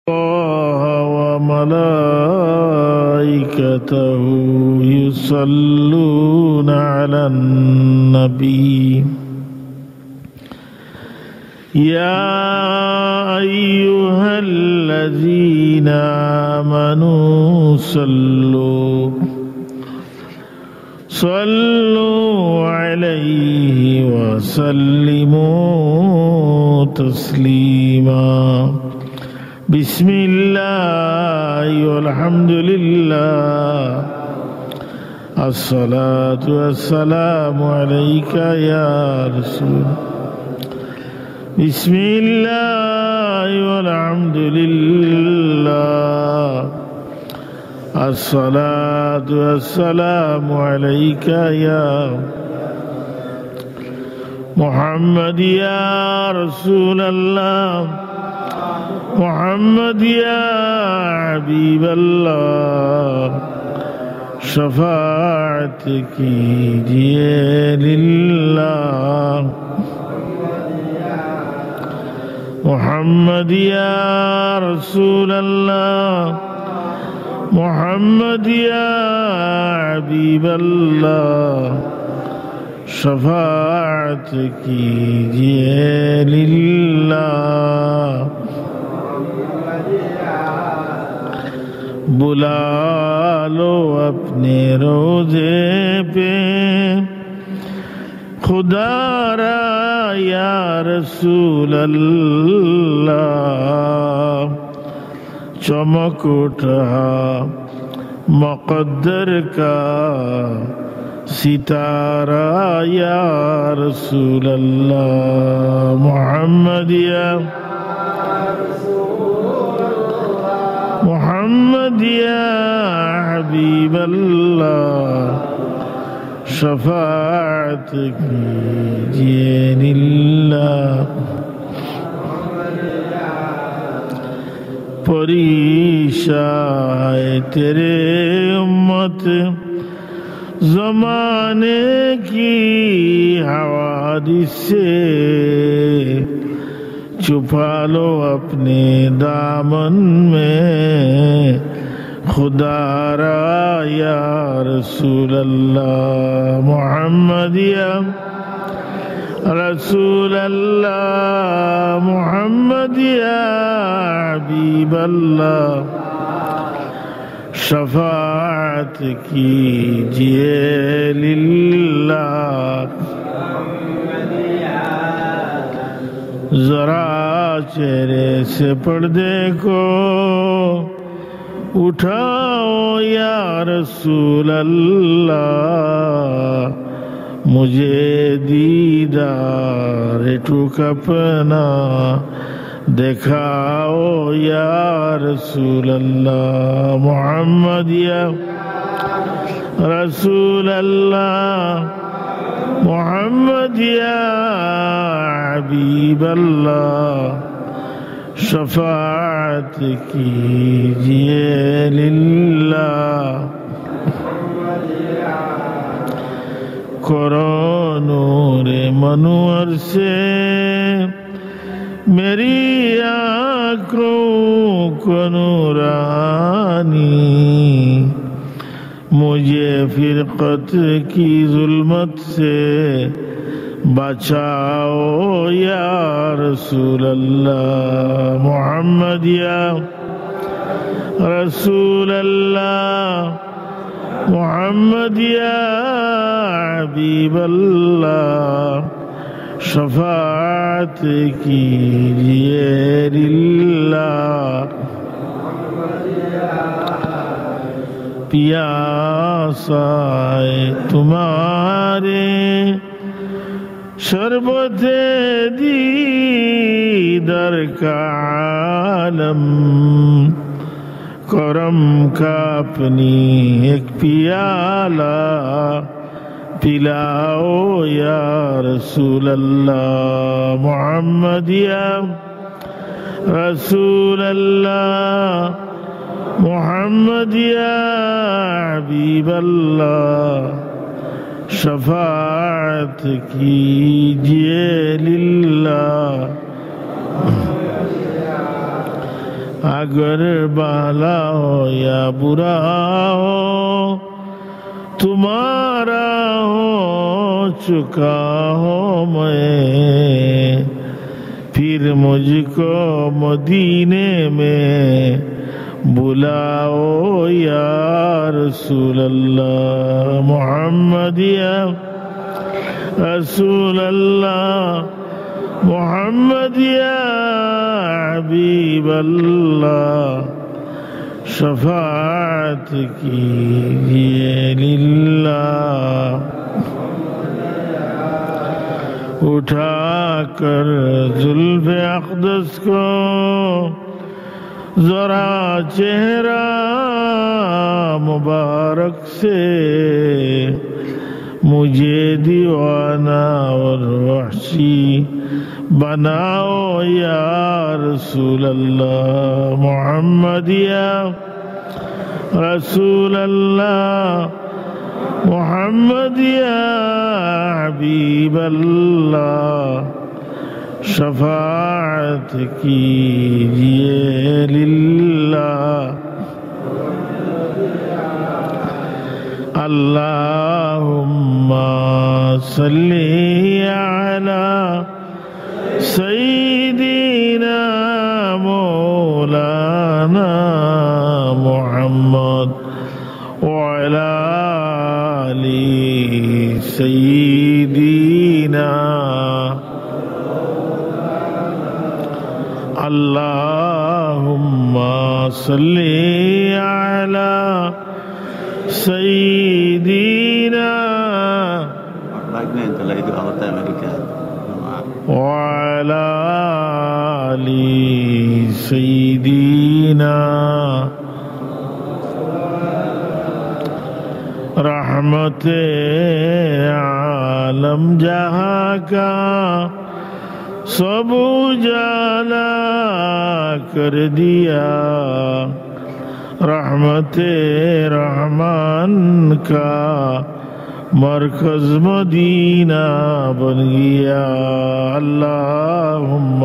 الله وملائكته يصلون على النبي يا أيها الذين آمنوا صلوا عليه وسلموا تسليما بسم الله والحمد لله الصلاة والسلام عليك يا رسول بسم الله والحمد لله الصلاة والسلام عليك يا محمد يا رسول الله محمد يا حبيب الله شفاعت کیجئے للہ محمد یا رسول اللہ محمد یا حبیب اللہ شفاعت کیجئے للہ بلا لو اپنے روضے پہ خدا را یا رسول اللہ چمک اٹھا مقدر کا ستارہ یا رسول اللہ محمد یا محمد یا حبیب اللہ شفاعت کیجئے للہ پریشان ہے تیرے امت زمانے کی حوادث سے چھپا لو اپنے دامن میں خدا را یا رسول اللہ محمد یا رسول اللہ محمد یا حبیب اللہ شفاعت کیجئے للہ ذرا چہرے سے پردے کو اٹھاؤ یا رسول اللہ مجھے دیدار ٹوک اپنا دکھاؤ یا رسول اللہ محمد یا رسول اللہ محمد یا حبیب اللہ شفاعت کیجئے للہ کرو نور منور سے میری آنکھوں کو نورانی مجھے فرقت کی ظلمت سے بچاؤ یا رسول اللہ محمد یا رسول اللہ محمد یا حبیب اللہ شفاعت کیجئے للہ پیاسا ہے تمہارے شربت دیدار کا عالم کرم کا اپنی ایک پیالہ پلاؤ یا رسول اللہ محمد یا رسول اللہ محمد یا حبیب اللہ شفاعت کیجئے للہ اگر بھلا ہو یا برا ہو تمہارا ہو چکا ہو میں، پھر مجھ کو مدینے میں بلاؤ یا رسول اللہ، محمد یا رسول اللہ، محمد یا حبیب اللہ، شفاعت کیجیے للہ۔ اٹھا کر زلف اقدس کو ذرا چہرہ مبارک سے، مجھے دیوانہ اور وحشی بناؤ یا رسول اللہ، محمد یا رسول اللہ، محمد یا حبیب اللہ، شفاعت کیجیے للہ۔ اللہم صلی علی سیدنا مولانا محمد وعلی آل سیدنا، اللہم صلی علی سیدنا وعلی آل سیدنا، رحمت عالم جہاں کا سب اجالا کر دیا، رحمت رحمان کا مرکز مدینہ بن گیا۔ اللہم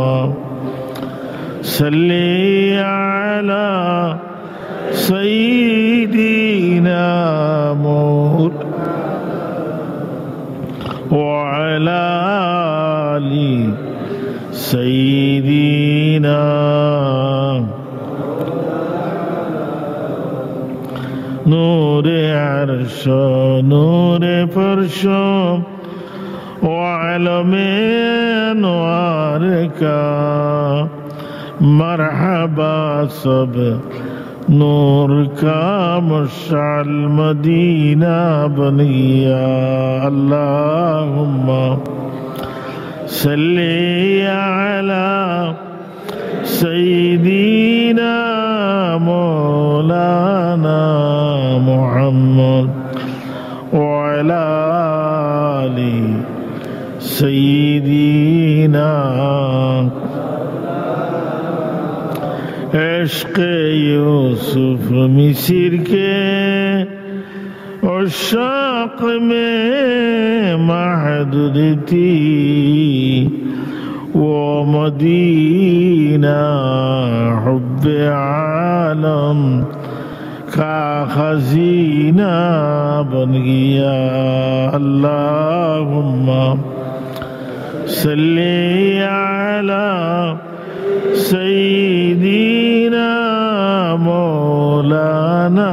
صلی علی سیدنا وعلی آل سیدنا، نور عرش نور فرش وعلم انوار کا مرحبا سب نور کا مشعل مدینہ بن گیا۔ اللہم صلی علی سیدنا مولانا محمد وعلی آل سیدنا، عشق یوسف مصر کے عشاق میں محدود تھی، وہ مدینہ حب عالم کا خزینہ بن گیا۔ اللہم صلی علی سیدنا مولانا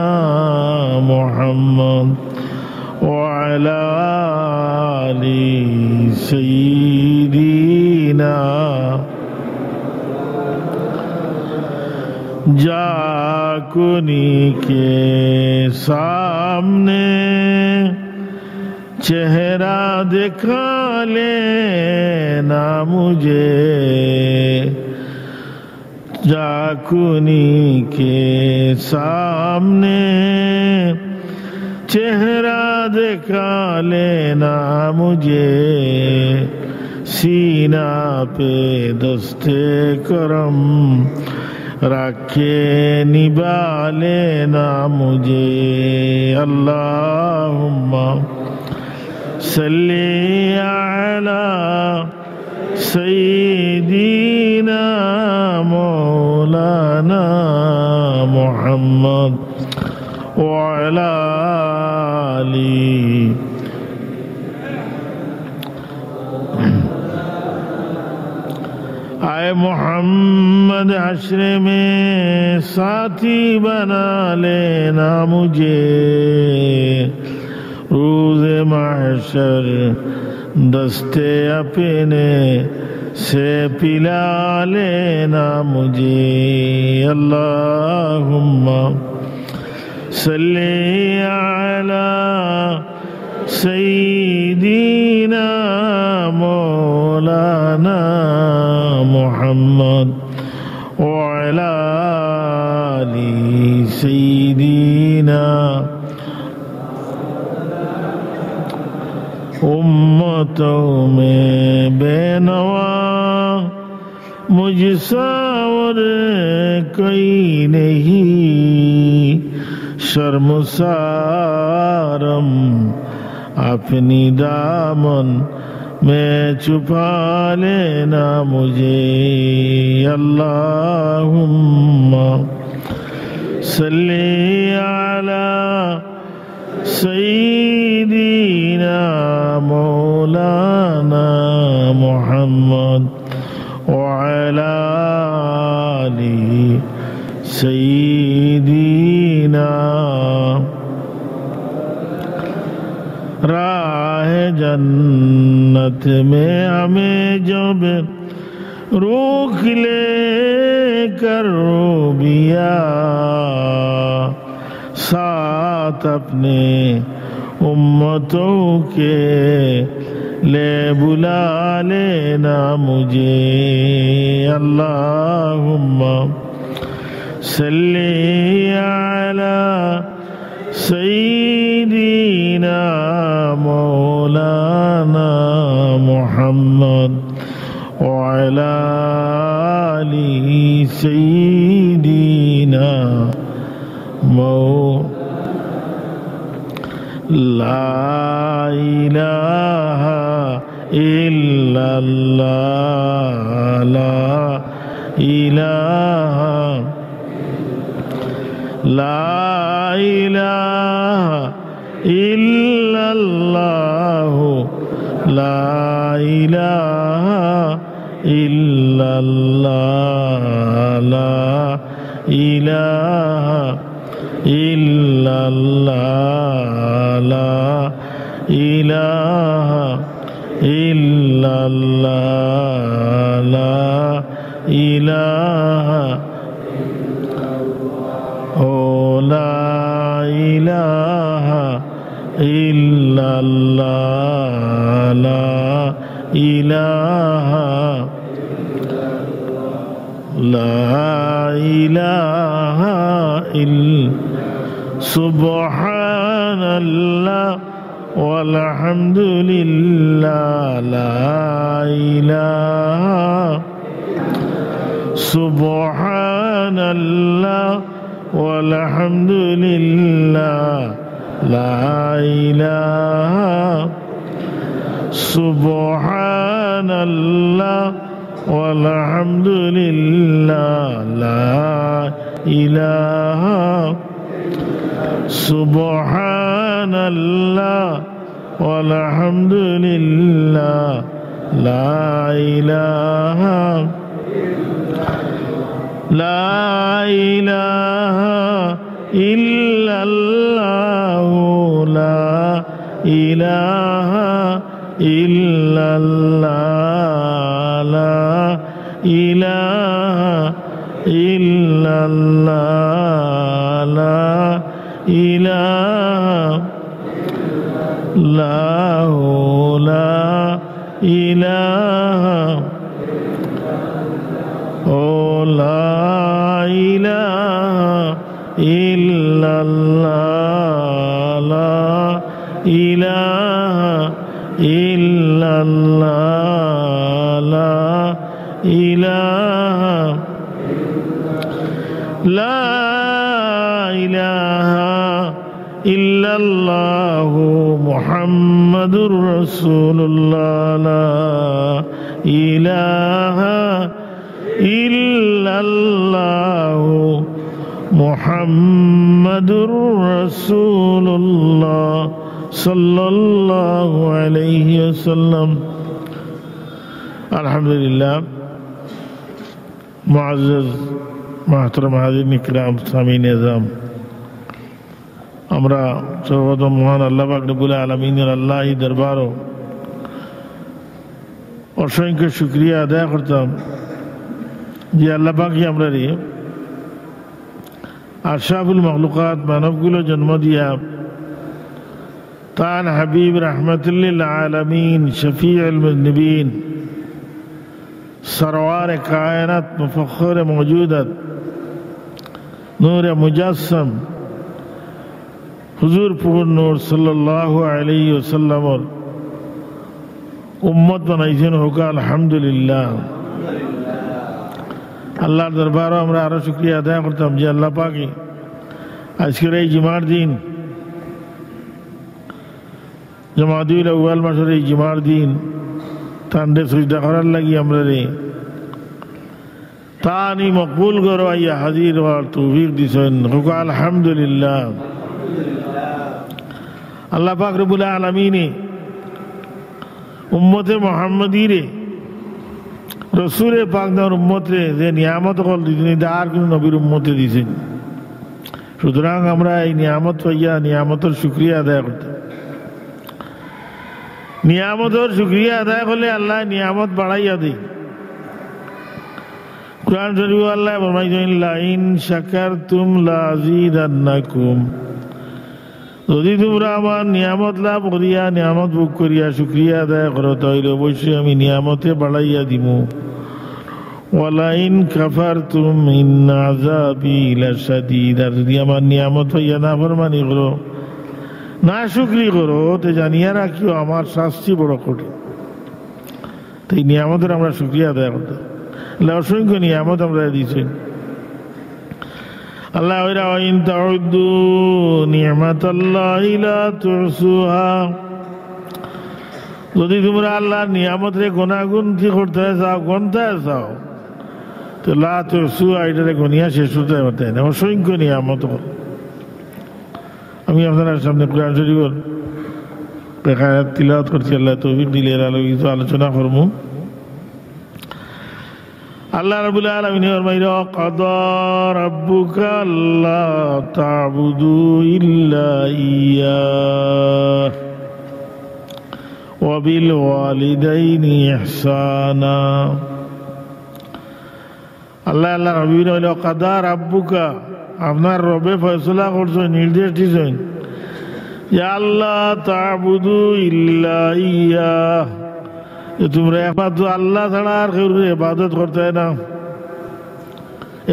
محمد وعلی آل سیدنا، جا کنی کے سامنے چہرہ دکھا لینا مجھے، جا کنی کے سامنے چہرہ دکھا لینا مجھے، سینہ پہ دستے کرم رکھ کے نبھا لینا مجھے۔ اللہم صلی علی سیدنا مولانا مولانا محمد وعلى آله اے محمد حشر میں ساتھی بنا لینا مجھے، روز محشر دستے اپنے سے پلا لینا مجھے۔ اللہم صلی علی سیدنا مولانا محمد وعلی آل سیدنا امتوں میں بے نوا مجھ ساور کوئی نہیں، شرمسارم اپنی دامن میں چھپا لینا مجھے۔ اللہم صلی علی سیدنا مولانا محمد وعلی آل سیدنا۔ راہ جنت میں ہمیں جب روک لے کر روبیا، ساتھ اپنے امتوں کے لے بلا لینا مجھے۔ اللہم صلی علی سیدنا مولانا محمد وعلی آل سیدنا لا الہ الا اللہ، لا الہ الا اللہ، لا الہ الا اللہ، لا الہ الا اللہ، لا الہ الا اللہ، لا الہ لا الہ الا اللہ، لا الہ الا سبحان اللہ والحمد للہ، لا الہ سبحان اللہ والحمد للہ، لا الہ سبحان اللہ والحمد للہ، لا الہ سبحان اللہ والحمد للہ، لا الہ لا الہ الا اللہ، لا الہ الا اللہ، لا الہ الا اللہ، لا الہ لا الہ لا الہ الا اللہ، لا الہ الا اللہ، لا الہ الا اللہ محمد رسول اللہ، لا الہ الا ইল্লাল্লাহু মুহাম্মাদুর রাসূলুল্লাহ সাল্লাল্লাহু আলাইহি ওয়াসাল্লাম। আলহামদুলিল্লাহ, মুআজ্জাজ মুহতারাম হাজিরিন ইকরাম, সামিঈন ইজম, আমরা সর্বপ্রথম মহান আল্লাহ পাক রব্বুল আলামিনের আল্লাহি দরবারও অসংখ্য শুকরিয়া আদায় করতাম যে আল্লাহ পাকই আমরা রে আশরাফুল মখলুকাত মানবগুলো জন্ম দিয়া তান হাবিব রাহমাতুল্লিল আলামিন শফিউল মুজনিবিন সরওয়ার কায়নাত মুফখর মওজুদাত নূর মুজাসসাম হুজুর পুর নূর সাল্লাল্লাহু আলাইহি ওয়াসাল্লামর উম্মত বানাইছেন হোক আলহামদুলিল্লাহ। আল্লাহর দরবারও আমরা আরো শুকরিয়া আদায় করতাম যে আল্লাহ পাকই আজকের এই জুমার দিন, জমাদিউল আউয়াল মাসের এই জুমার দিন তান্ডে সুজদা করার লাগি আমরা রে তানি মকবুল করো আইয়া হাজির হওয়ার তৌফিক দিছেন হোক আলহামদুলিল্লাহ। আল্লাহ পাক রব্বুল আলামিনে উম্মতে মুহাম্মদীরে রসুলে পাক দার উম্মতে যে নিয়ামত কল দিতেন আর কোন নবীর উম্মতে দিছেন। সুতরাং আমরা এই নিয়ামত পাইয়া নিয়ামতের শুকরিয়া আদায় করতাম। নিয়ামতের শুকরিয়া আদায় করলে আল্লাহ নিয়ামত বাড়াইয়া দেয়। কুরআন শরীফ আল্লাহ ফরমাইছেন লাইন শাকারতুম লাযীদান্নাকুম, যদি তোমরা আমার নিয়ামত লাভ করিয়া নিয়ামত ভোগ করিয়া শুকরিয়া আদায় করো তাহলে অবশ্যই আমি নিয়ামতে বাড়াইয়া দিব। ওয়ালাইন কাফারতুম ইন্না আযাবি লাশাদীদ, আর যদি আমার নিয়ামত পাইয়া নাফরমানি করো না শুকরি করো তো জানিয়া রাখিও আমার শাস্তি বড় কঠিন। তো এই নিয়ামতের আমরা শুকরিয়া আদায় করতাম। আল্লাহ অসংখ্য নিয়ামত আমরা দিয়েছেন। আল্লাহ ওয়াইন তাউদ্দু নি'মাতাল্লাহি লা তুহসুহা, যদি তোমরা আল্লাহর নিয়ামত রে গুনাগুনতি করতে চাও, গণতে চাও, তো লা তুহসুহা এটারে গনিয়া শেষ করতে পারতেন না। অসংখ্য নিয়ামত। আমি আপনার সামনে কুরআন শরীফের আয়াত তিলাওয়াত করছি, আল্লাহ তৌফিক দিলে এর আলো কিছু আলোচনা করবো। আল্লাহ রাব্বুল আলামিন ফরমাইলো কাদা রাব্বুকা আল্লা তা'বুদু ইল্লা ইয়্যাহ ওয়া বিল ওয়ালিদাইনি ইহসানা। আল্লাহ রাব্বুল বলে কাদা রাব্বুকা, আপনার রবে ফয়সালা করছেন, নির্দেশ দিয়েছেন ইয়া আল্লাহ তা'বুদু ইল্লা ইয়্যাহ, তোমরা একমাত্র আল্লাহ ছাড়া আর কেউ ইবাদত করতে না।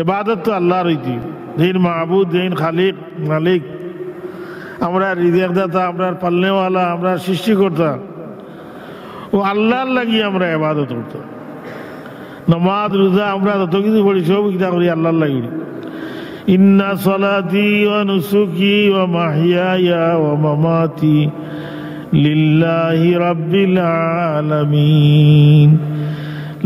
ইবাদত তো আল্লাহর হইতি, যিনি মাহবুদ, যিনি খালিক মালিক, আমরা রিজিক দাতা, আমরা পালনেওয়ালা, আমরা সৃষ্টিকর্তা, ও আল্লাহর লাগি আমরা ইবাদত করতাম। নামাজ রোজা আমরা যত কিছু পড়ি সব কিতা করি আল্লাহর লাগি। ইন্না সলাতি ওয়া নুসুকি ওয়া মাহইয়ায়া ওয়া মামাতি লিল্লাহি রাব্বিল আলামিন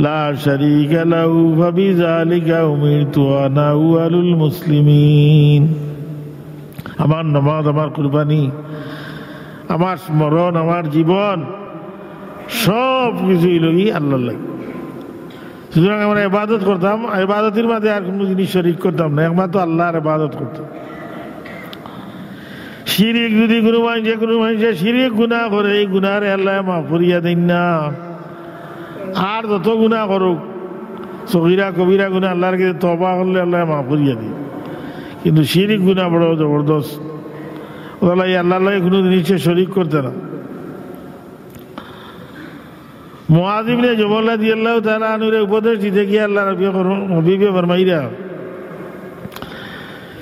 লা শারীকা লাহু ফাবিযালিকা উমিরতু আনা আউয়ালুল মুসলিমিন। আমার নামাজ, আমার কুরবানি, আমার স্মরণ, আমার জীবন সব কিছুই লগি আল্লাহর লাগি। সুতরাং আমরা ইবাদত করতাম, ইবাদতের মাঝে আর কোনো জিনিস শরীক করতাম না, একমাত্র আল্লাহর ইবাদত করতাম। শিরিক যদি কোনো মানুষে শিরিক গুনাহ করে, এই গুনাহরে আল্লাহ মাফ করিয়া দেন না। আর যত গুনাহ করুক, সগীরা কবিরা গুনাহ আল্লাহর কাছে তওবা করলে আল্লাহ মাফ করিয়া দেন। কিন্তু শিরিক গুনাহ বড় জবরদস্ত, ওরা আল্লাহর লাগে কোনো জিনিসে শরীক করতে না। মুআয ইবনে জবাল রাদিয়াল্লাহু তাআলা আনহুর উপদেশ দিতে গিয়ে আল্লাহ হাবিবে ফরমাইরা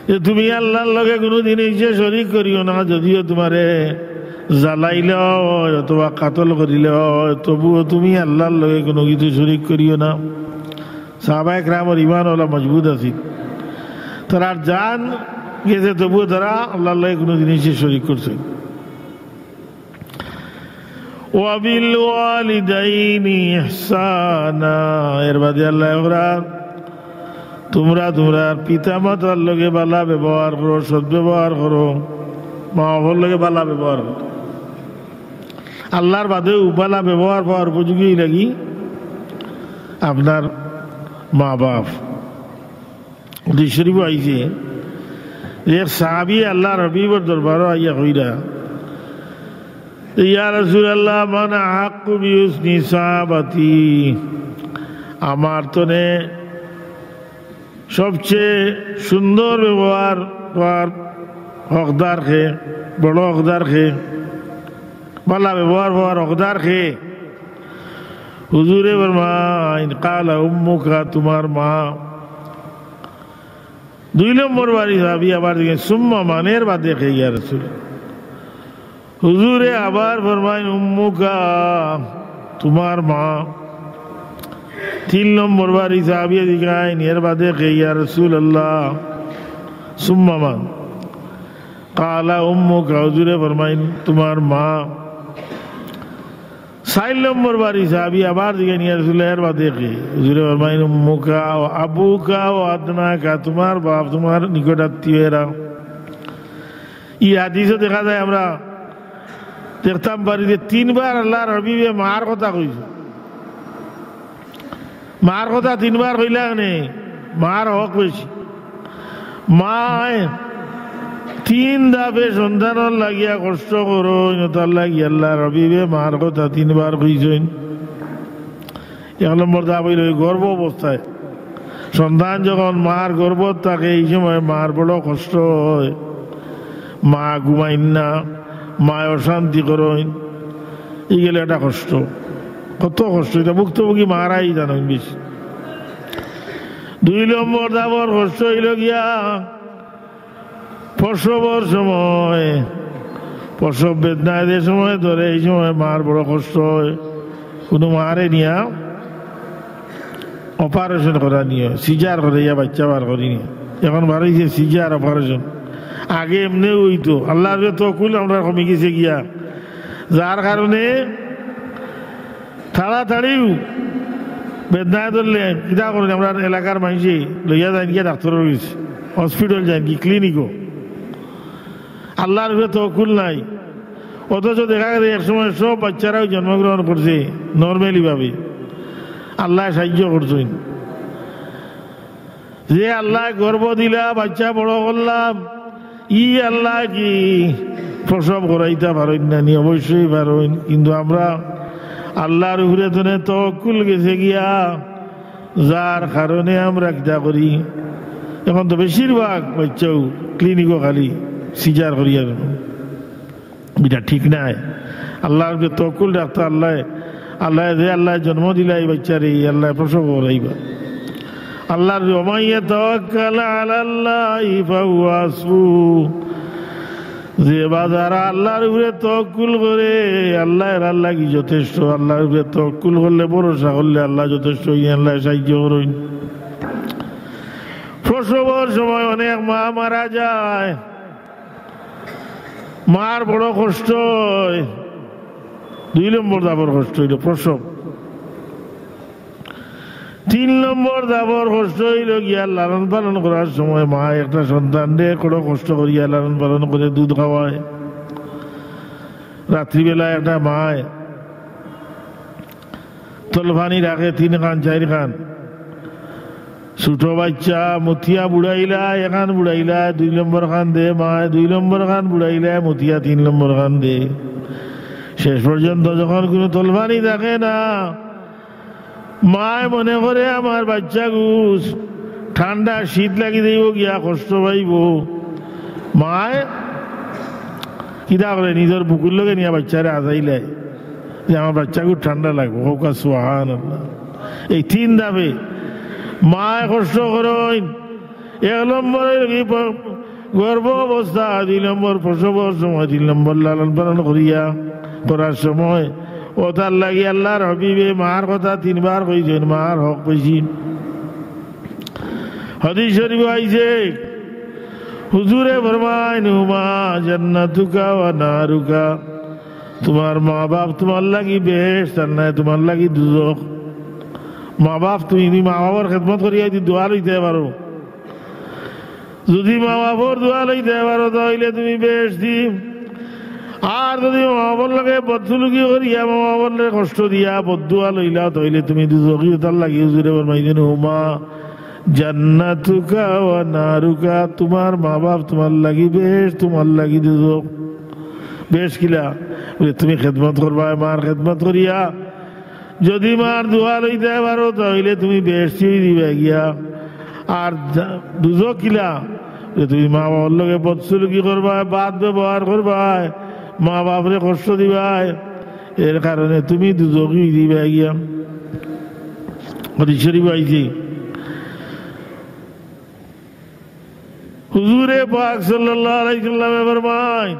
যে তুমি আল্লাহর লগে কোনো জিনিসে শরীক করিও না, যদিও তোমারে জ্বালাইলে হয় অথবা কাতল করিলে হয়, তবুও তুমি আল্লাহর লগে কোনো কিছু শরীক করিও না। সাহাবায়ে কেরামের ঈমান হলো মজবুত আছে, তারা জান গেছে তবুও তারা আল্লাহর লগে কোনো জিনিসে শরীক করছে। ওয়াবিল ওয়ালিদাইনি ইহসানা, এর বাদে আল্লাহ ওরা তোমরা তোমরার পিতা মাতার লগে বালা ব্যবহার করো, সৎ ব্যবহার করো, মা বাবার লগে বালা ব্যবহার করো। আল্লাহর বাদেও বালা ব্যবহার পাওয়ার উপযোগী লাগি আপনার মা বাপ। শরীফ আইছে এক সাহাবী আল্লাহ রবিবর দরবারও আইয়া কইরা, ইয়া রাসূলুল্লাহ মান আহাক্কু বিহুসনি সাহাবাতি, আমার তনে সবচেয়ে সুন্দর ব্যবহার পাওয়ার হকদার খে, বড় হকদার খে, বালা ব্যবহার পাওয়ার হকদার খে? হুজুরে ফরমাইন কালা উম্মুকা, তোমার মা। 2 নম্বর বাড়ি সাহাবী আবার দিকে সুম্মা মানের বাদে খে ইয়া রাসূল। হুজুরে আবার ফরমাইন উম্মুকা, তোমার মা। 3 নম্বর বাড়ি সাহাবী দিকাইন এর বাদে খে ইয়া রাসূলুল্লাহ। সুম্মা মান কালা উম্মুকা, হুজুরে ফরমাইন তোমার মা। 4 নম্বর বাড়ি সাহাবী আবার দিকে ইয়া রাসূলুল্লাহ এর বাদে খে, হুজুরে ফরমাইন উম্মুকা ও আবুকা ও আদনাকা, তোমার বাপ তোমার নিকটাত্মীয়রা। এই হাদিসে দেখা যায় আমরা দেখতাম বাড়িতে 3 বার আল্লাহর হাবিবে মার কথা কইছে। মার কথা 3 বার কইলা নে, মার হক বেশি। মায় 3 ধাপে সন্তানের লাগিয়া কষ্ট করো, তার লাগিয়া আল্লাহর হাবিবে মার কথা 3 বার কইছেন। 1 নম্বর ধাপ হইল গর্ভ অবস্থায় সন্তান যখন মার গর্ভত থাকে, এই সময় মার বড় কষ্ট হয়। মা ঘুমাইন না, মা অশান্তি করেন, এই গেলে একটা কষ্ট, কত কষ্ট। এটা ভুক্তভোগী মারাই জানেন বেশি। 2 নম্বর দাবর কষ্ট হইল গিয়া প্রসবর সময়, প্রসব বেদনা এদের সময় ধরে, এই সময় মার বড় কষ্ট হয়। কোনো মারে নিয়া অপারেশন করা নিয়ে, সিজার করে ইয়া বাচ্চা বার করি নিয়ে, এখন বাড়িছে সিজার অপারেশন। আগে এমনি হইতো, আল্লাহর তকুল আমরা কমে গেছে গিয়া, যার কারণে তাড়াতাড়িও বেদনায় ধরলে কিতা করেন আমরা এলাকার মানুষে লইয়া যান গিয়া ডাক্তারের কাছে, হসপিটাল যান কি ক্লিনিকও। আল্লাহর তকুল নাই, অথচ দেখা গেছে একসময় সব বাচ্চারাও জন্মগ্রহণ করছে নর্মালি ভাবে। আল্লাহ সাহায্য করছেন, যে আল্লাহ গর্ব দিলা বাচ্চা বড় করলাম, ই আল্লাহ কি প্রসব করাইতে পারেন না? অবশ্যই পারেন, কিন্তু আমরা আল্লাহর উপরে তনে তওয়াক্কুল গেছে গিয়া, যার কারণে আমরা কিতা করি। এখন তো বেশিরভাগ বাচ্চাও ক্লিনিকও খালি সিজার করিয়া, এটা ঠিক নাই। আল্লাহর উপরে তওয়াক্কুল রাখতে, আল্লাহ আল্লাহ যে আল্লাহ জন্ম দিলা এই বাচ্চারে, আল্লাহ প্রসব করাইবা। আল্লাহর ওমাইয়া তাওয়াক্কাল আলাল্লাহি ফাহুয়া হাসবুহ, যে বাজারা আল্লাহর উপরে তাওয়াক্কুল করে, আল্লাহ কি যথেষ্ট। আল্লাহর উপরে তাওয়াক্কুল করলে, ভরসা করলে আল্লাহ যথেষ্ট, আল্লাহ সাহায্য করেন। প্রসবের সময় অনেক মা মারা যায়, মার বড় কষ্ট হয়। 2 নম্বর দাবর কষ্ট হইল প্রসব। 3 নম্বর দাবর কষ্ট হইল গিয়া লালন পালন করার সময় মা একটা সন্তান রে কোনো কষ্ট করিয়া লালন পালন করে দুধ খাওয়ায়। রাত্রিবেলায় একটা মায় তলফানি রাখে 3 খান 4 খান, ছোট বাচ্চা মথিয়া বুড়াইলা, 1 খান বুড়াইলা 2 নম্বর খান দে মায়, 2 নম্বর খান বুড়াইলা মথিয়া 3 নম্বর খান দে। শেষ পর্যন্ত যখন কোনো তলফানি থাকে না, মায় মনে করে আমার বাচ্চা গুছ ঠান্ডা শীত লাগি দেব গিয়া কষ্ট পাইব। মায় কিতা করে নিজের বুকুর লোকে নিয়ে বাচ্চারে আজাইলে যে আমার বাচ্চা খুব ঠান্ডা লাগবে, হোক সুবহানাল্লাহ। এই 3 ধাপে মায় কষ্ট করেন। 1 নম্বর গর্ভ অবস্থা, 2 নম্বর প্রসবর সময়, 3 নম্বর লালন পালন করার সময়। ও তার লাগি আল্লাহর হাবিবে মার কথা 3 বার কইছেন, মার হক বেশি। হাদিস শরীফ আইছে, হুজুরে ফরমায় হুমা জান্নাতুকা ওয়া নারুকা, তোমার মা বাপ তোমার লাগি বেহেশত, আর নাই তোমার লাগি দুজখ। মা বাপ তুমি মা বাবার খেদমত করিয়া যদি দোয়া লইতে পারো, যদি মা বাপর দোয়া লইতে পারো তাহলে তুমি বেশ দিম। আর যদি মা বাবার লাগে বদসুলুকি করিয়া মা বাবার লাগে কষ্ট দিয়া বদুয়া লইলা তাহলে তুমি দুজকি তার লাগিয়ে জুড়ে বলমাইছেন হুমা জান্নাতুকা ওয়া নারুকা, তোমার মা বাপ তোমার লাগি বেশ, তোমার লাগি দুজক। বেশ কিলা তুমি খেদমত করবা, মার খেদমত করিয়া যদি মার দোয়া লইতে পারো তাহলে তুমি বেশ দিবে গিয়া। আর দুজক কিলা তুমি মা বাবার লগে বদসুলুকি করবা, বাদ ব্যবহার করবা, মা বাপরে কষ্ট দিবাই, এর কারণে তুমি দুজকি দিবে গিয়া। হাদিস শরীফ আইছে হুজুরে পাক সাল্লাল্লাহু আলাইহি ওয়াসাল্লাম ফরমায়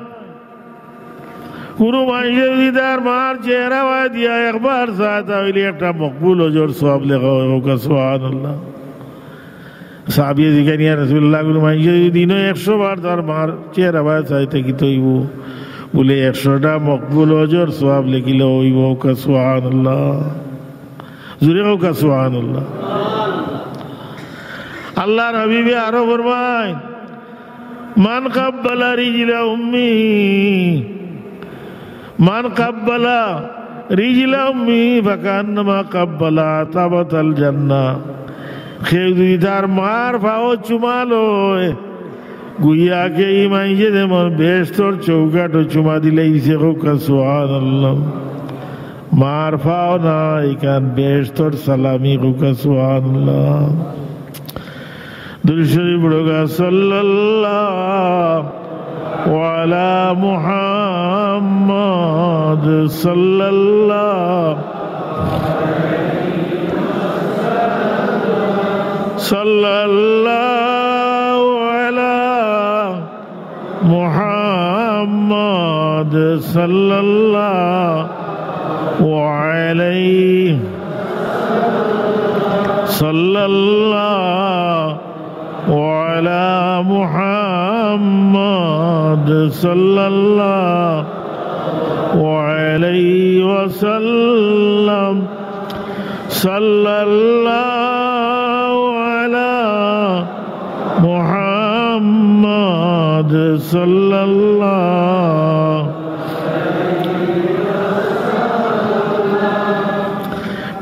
কোন মানুষের যদি তার মার চেহারা দিয়া একবার চায় তাহলে একটা মকবুল ওজর সওয়াব লেখা হয়। সুবহানাল্লাহ। সাহাবী জিজ্ঞাসা ইয়া রাসূলুল্লাহ, কোন মানুষের যদি দিনে 100 বার তার মার চেহারা চাইতে কি তৈব? বলে 100টা মকবুল ওজর সওয়াব লিখিলে হইব। সুবহানাল্লাহ। জোরে হোক সুবহানাল্লাহ। আল্লাহর হাবিবে আরো ফরমায় মান কাব্বালা রিজলা উম্মি, মান কাব্বালা রিজলা উম্মি ফাকান্নামা কাব্বালা তাবাতাল জান্নাহ। কেউ যদি তার মার পাও চুমালো গুইয়াকে ইমাইছে যেমন বেহেশতের চৌকাঠও চুমা দিলে ইসে হোক সুবহানাল্লাহ। মার পাও না এখান বেহেশতের সালামি হোক সুবহানাল্লাহ। দুরূদ শরীফ পড়োগা সাল্লাল্লাহু আলা মুহাম্মদ সাল্লাল্লাহু আলা মুহাম্মদ সাল্লাল্লাহু আলাইহি সাল্লাল্লাহু আলা মুহাম্মদ সাল্লাল্লাহু আলাইহি ওয়াসাল্লাম সাল্লাল্লাহু আলা মুহাম্মদ সাল্লাল্লাহু।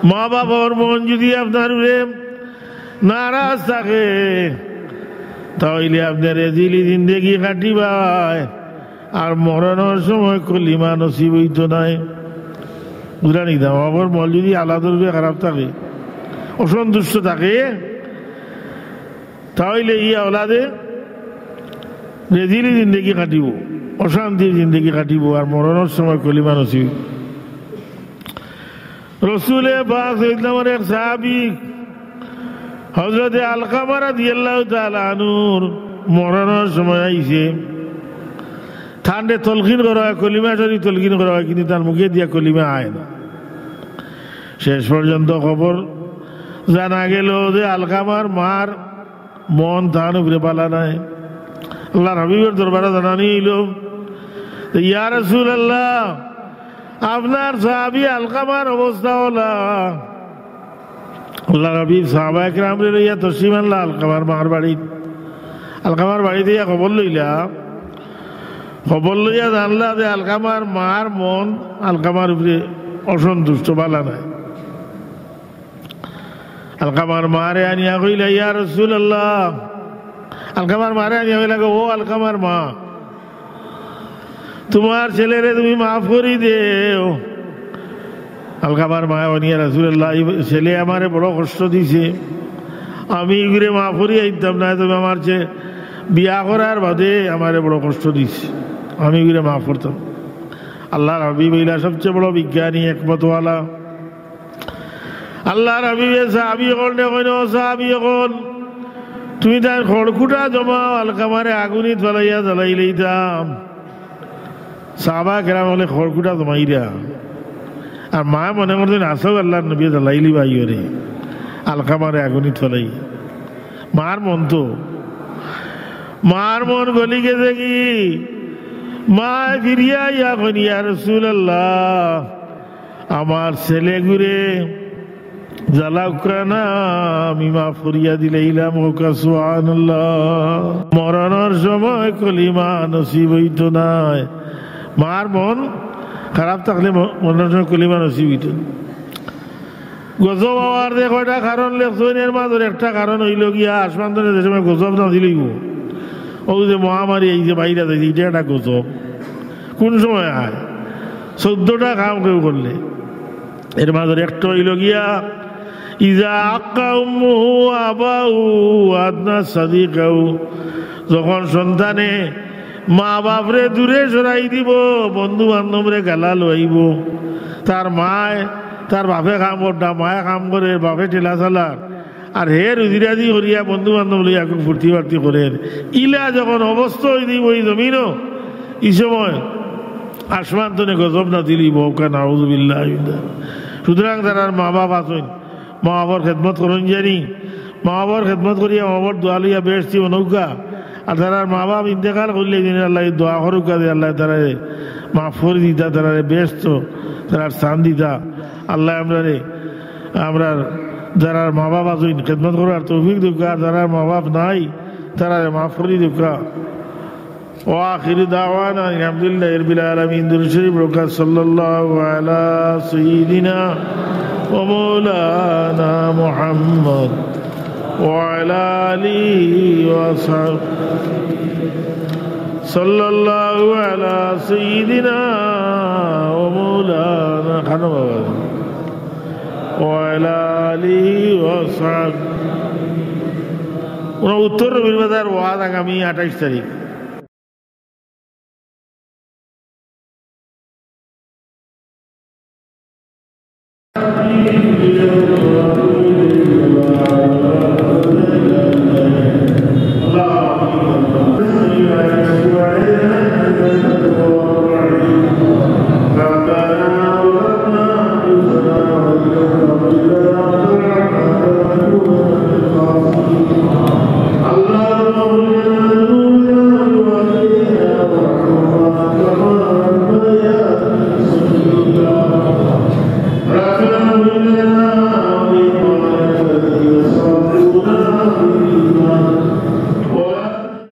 মা বাবার মন যদি আপনার নারাজ থাকে তাহলে আপনার এজিলি জিন্দেগি কাটিবাই, আর মরণের সময় কলিমা নসিব হইত নাই। বুঝলেন না? বাবার মন যদি আলাদা খারাপ থাকে, অসন্তুষ্ট থাকে, তাহলে ই আওলাদে রেজিলি জিন্দেগি কাটিব, অশান্তির জিন্দেগি কাটিব, আর মরণের সময় কলিমা নসিব। রসুলে পাক ইসলামের এক সাহাবী হযরতে আলকামা রাদিয়াল্লাহু তাআলা আনহুর মরণের সময় আইছে। ঠান্ডে তলকিন করা হয়, কলিমা যদি তলকিন করা হয়, কিন্তু তার মুখে দিয়া কলিমা আয় না। শেষ পর্যন্ত খবর জানা গেল যে আলকামার মার মন তার উপরে পালা নাই। আল্লাহর হাবিবের দরবারে জানানি হইল, ইয়া রাসূলুল্লাহ, আপনার সাহাবী আলকামার অবস্থা হলা। আল্লাহর হাবিব সাহাবা একরামরে লইয়া তশরিফ আনলা আলকামার মার বাড়ি। আলকামার বাড়িতে খবর লইলা, খবর লইয়া জানলা যে আলকামার মার মন আলকামার উপরে অসন্তুষ্ট, বালা নাই। আলকামার মারে আনিয়া কইলা, ইয়া রাসূলুল্লাহ, আলকামার মারে আনিয়া কইলা, ও আলকামার মা, তোমার ছেলেরে তুমি মাফ করি দেও। আলকামার মা আনিয়া, রাসূলুল্লাহ, ছেলে আমারে বড় কষ্ট দিছে, আমি এগুলো মাফ করি আইতাম না, তুমি আমার বিয়া করার বাদে আমারে বড় কষ্ট দিছে, আমি এগুলো মাফ করতাম। আল্লাহর হাবিব হইলা সবচেয়ে বড় বিজ্ঞানী, একমতওয়ালা। আল্লাহর হাবিবে সাহাবী হল দেখেন, ও সাহাবী হল, তুমি তার খড়কুটা জমাও, আলকামারে আগুনি জ্বালাইয়া জ্বালাই লইতাম। সাহাবা কেরাম হলে খড়কুটা জমাইরা, আর মা মনে করতেন আসো আল্লাহর নবী জ্বালাইলি ভাইরে আলকামারে আগুনি জ্বালাই। মার মন তো, মার মন গলি গেছে কি, মা ফিরিয়া ইয়া কইয়া, রাসূলুল্লাহ, আমার ছেলে ঘুরে জালাউকানা আমি মাফ করিয়া দিলাম ওকা সুবহানাল্লাহ। মরণের সময় কলিমা নসিব হইত নাই। মার মন খারাপ থাকলে মরণের সময় কলিমা নসিব হইত। গজব হওয়ার যে কয়টা কারণ লেখছেন, এর মাঝে একটা কারণ হইল গিয়া আসমান যে সময় গজব না দিলেই ও যে মহামারী এই যে বাইরে যাই এটা একটা গজব। কোন সময় হয়? 14টা কাম কেউ করলে। এর মাঝে একটা হইল গিয়া ইজা আক্কা উম্মুহু আবাহু আদনা সাদিকাহু, যখন সন্তানে মা বাপরে দূরে সরাই দিব, বন্ধু বান্ধবরে গালা লইব। তার মায় তার বাপে কাম করতা, মায়ে কাম করে, বাপে ঠেলা চালার, আর হে রুজিরাজি করিয়া বন্ধু বান্ধব লইয়া খুব ফুর্তি ফার্তি করেন। ইলা যখন অবস্থা হয়ে দিব এই জমিনও, এই সময় আসমান তনে গজব না দিলি বউকা নাউযুবিল্লাহ। সুতরাং তারা মা বাপ আছেন, মা বাবার খেদমত করেন জানি, মা বাবার খেদমত করিয়া মা বাবার দোয়া লইয়া বেশি নৌকা। আর তারা মা বাপ ইন্তেকাল করলে আল্লাহ দোয়া করুকা দে, আল্লাহ তারা মাফ করে দিতা, তারা ব্যস্ত, তারা স্থান দিতা। আল্লাহ আমরা যারা মা বাপ আছেন খেদমত করার তৌফিক দুঃখা, যারা মা বাপ নাই তারা মাফ করে দুঃখা। وآخر دعوانا الحمد لله رب العالمين. درود شريف بركات صلى الله على سيدنا ومولانا محمد وعلى آله وصحبه صلى الله على سيدنا ومولانا وعلى آله وصحبه. উত্তর রবির বাজার ওয়াজ আগামী 28 তারিখ।